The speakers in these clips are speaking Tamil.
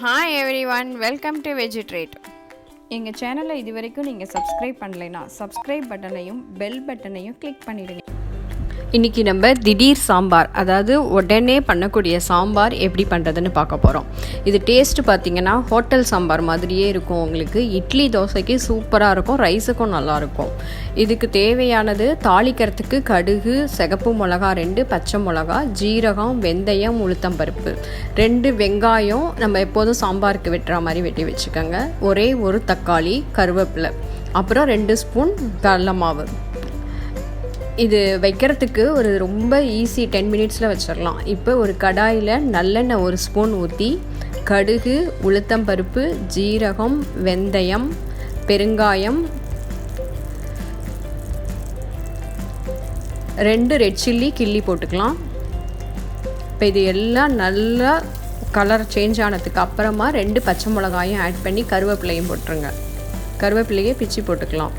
ஹாய் எவ்ரிவன், வெல்கம் டு வெஜிட்ரேட். எங்கள் சேனலை இது வரைக்கும் நீங்கள் சப்ஸ்கிரைப் பண்ணலைன்னா சப்ஸ்கிரைப் பட்டனையும் பெல் பட்டனையும் கிளிக் பண்ணிடுங்க. இன்றைக்கி நம்ம திடீர் சாம்பார், அதாவது உடனே பண்ணக்கூடிய சாம்பார் எப்படி பண்ணுறதுன்னு பார்க்க போகிறோம். இது டேஸ்ட்டு பார்த்திங்கன்னா ஹோட்டல் சாம்பார் மாதிரியே இருக்கும். உங்களுக்கு இட்லி தோசைக்கு சூப்பராக இருக்கும், ரைஸுக்கும் நல்லாயிருக்கும். இதுக்கு தேவையானது தாளிக்கிறதுக்கு கடுகு, சிகப்பு மிளகா 2, பச்சை மிளகா, ஜீரகம், வெந்தயம், உளுத்தம்பருப்பு, 2 வெங்காயம் நம்ம எப்போதும் சாம்பாருக்கு வெட்டுற மாதிரி வெட்டி வச்சுக்கோங்க. ஒரே ஒரு தக்காளி, கருவேப்பிலை, அப்புறம் 2 ஸ்பூன் கடலை மாவு. இது வைக்கிறதுக்கு ஒரு ரொம்ப ஈஸி, 10 மினிட்ஸில் வச்சிடலாம். இப்போ ஒரு கடாயில் நல்லெண்ணெய் 1 ஸ்பூன் ஊற்றி கடுகு, உளுத்தம்பருப்பு, ஜீரகம், வெந்தயம், பெருங்காயம், 2 ரெட் சில்லி கிள்ளி போட்டுக்கலாம். இப்போ இது எல்லாம் நல்லா கலர் சேஞ்ச் ஆனதுக்கு அப்புறமா 2 பச்சை மிளகாயும் ஆட் பண்ணி கருவேப்பிலையும் போட்டுருங்க. கருவேப்பிலையே பிச்சு போட்டுக்கலாம்.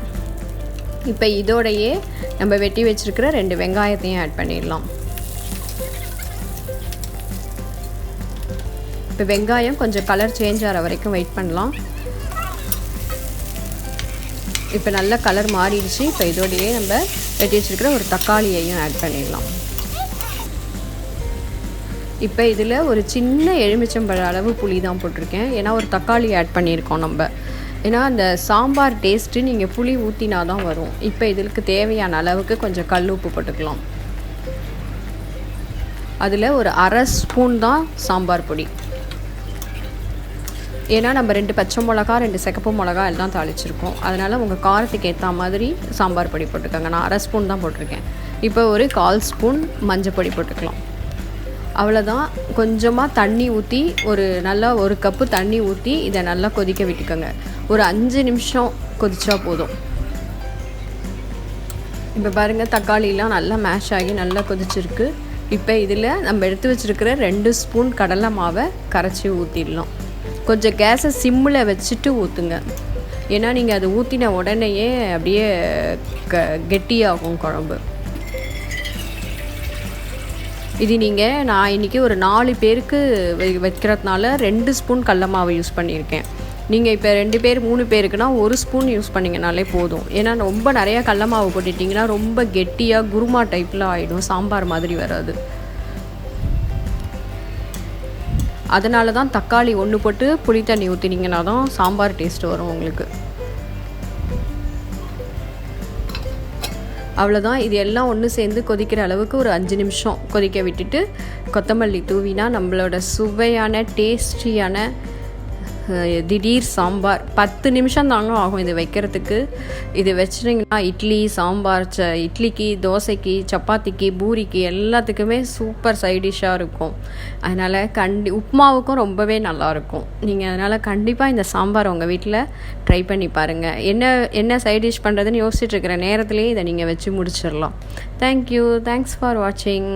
இப்போ இதோடையே நம்ம வெட்டி வச்சுருக்கிற 2 வெங்காயத்தையும் ஆட் பண்ணிடலாம். இப்போ வெங்காயம் கொஞ்சம் கலர் சேஞ்ச் ஆகிற வரைக்கும் வெயிட் பண்ணலாம். இப்போ நல்ல கலர் மாறிடுச்சு. இப்போ இதோடையே நம்ம வெட்டி வச்சுருக்கிற ஒரு தக்காளியையும் ஆட் பண்ணிடலாம். இப்போ இதில் ஒரு சின்ன எலுமிச்சம்பழ அளவு புளி தான் போட்டிருக்கேன், ஏன்னா ஒரு தக்காளி ஆட் பண்ணியிருக்கோம் நம்ம. ஏன்னா அந்த சாம்பார் டேஸ்ட்டு நீங்கள் புளி ஊற்றினா தான் வரும். இப்போ இதுக்கு தேவையான அளவுக்கு கொஞ்சம் கல் உப்பு போட்டுக்கலாம். அதில் ஒரு அரை ஸ்பூன் தான் சாம்பார் பொடி, ஏன்னா நம்ம 2 பச்சை மிளகா, 2 சிகப்பு மிளகா எல்லாம் தாளிச்சிருக்கோம். அதனால் உங்கள் காரத்துக்கு ஏற்ற மாதிரி சாம்பார் பொடி போட்டுக்கோங்க. நான் அரை ஸ்பூன் தான் போட்டிருக்கேன். இப்போ ஒரு 1/4 ஸ்பூன் மஞ்சள் பொடி போட்டுக்கலாம். அவ்வளோதான். கொஞ்சமாக தண்ணி ஊற்றி நல்லா 1 கப்பு தண்ணி ஊற்றி இதை நல்லா கொதிக்க விட்டுக்கோங்க. ஒரு 5 நிமிஷம் கொதிச்சா போதும். இப்போ பாருங்கள், தக்காளிலாம் நல்லா மேஷ் ஆகி நல்லா கொதிச்சிருக்கு. இப்போ இதில் நம்ம எடுத்து வச்சுருக்கிற 2 ஸ்பூன் கடலை மாவை கரைச்சி ஊற்றிடலாம். கொஞ்சம் கேஸை சிம்மில் வச்சுட்டு ஊற்றுங்க, ஏன்னா நீங்கள் அது ஊற்றின உடனேயே அப்படியே கெட்டியாகும் குழம்பு. இது நான் இன்றைக்கி ஒரு 4 பேருக்கு வைக்கிறதுனால 2 ஸ்பூன் கடல மாவு யூஸ் பண்ணியிருக்கேன். நீங்கள் இப்போ 2 பேர் 3 பேருக்குன்னா 1 ஸ்பூன் யூஸ் பண்ணிங்கனாலே போதும். ஏன்னா ரொம்ப நிறையா கடல மாவு போட்டுட்டிங்கன்னா ரொம்ப கெட்டியாக குருமா டைப்பில் ஆகிடும், சாம்பார் மாதிரி வராது. அதனால தான் தக்காளி 1 போட்டு புளி தண்ணி ஊற்றினீங்கன்னா தான் சாம்பார் டேஸ்ட் வரும் உங்களுக்கு. அவ்வளோதான். இது எல்லாம் ஒன்று சேர்ந்து கொதிக்கிற அளவுக்கு ஒரு 5 நிமிஷம் கொதிக்க விட்டுட்டு கொத்தமல்லி தூவினா நம்மளோட சுவையான டேஸ்டியான திடீர் சாம்பார். 10 நிமிஷம் தாங்க ஆகும் இது வைக்கிறதுக்கு. இது வச்சிட்டிங்கன்னா இட்லி, சாம்பார், இட்லிக்கு, தோசைக்கு, சப்பாத்திக்கு, பூரிக்கு எல்லாத்துக்குமே சூப்பர் சைடிஷ்ஷாக இருக்கும். அதனால் உப்புமாவுக்கும் ரொம்பவே நல்லாயிருக்கும். நீங்கள் அதனால் கண்டிப்பாக இந்த சாம்பார் உங்கள் வீட்டில் ட்ரை பண்ணி பாருங்கள். என்ன சைடிஷ் பண்ணுறதுன்னு யோசிச்சுட்டு இருக்கிற நேரத்துலேயே இதை நீங்கள் வச்சு முடிச்சிடலாம். தேங்க்யூ. தேங்க்ஸ் ஃபார் வாட்சிங்.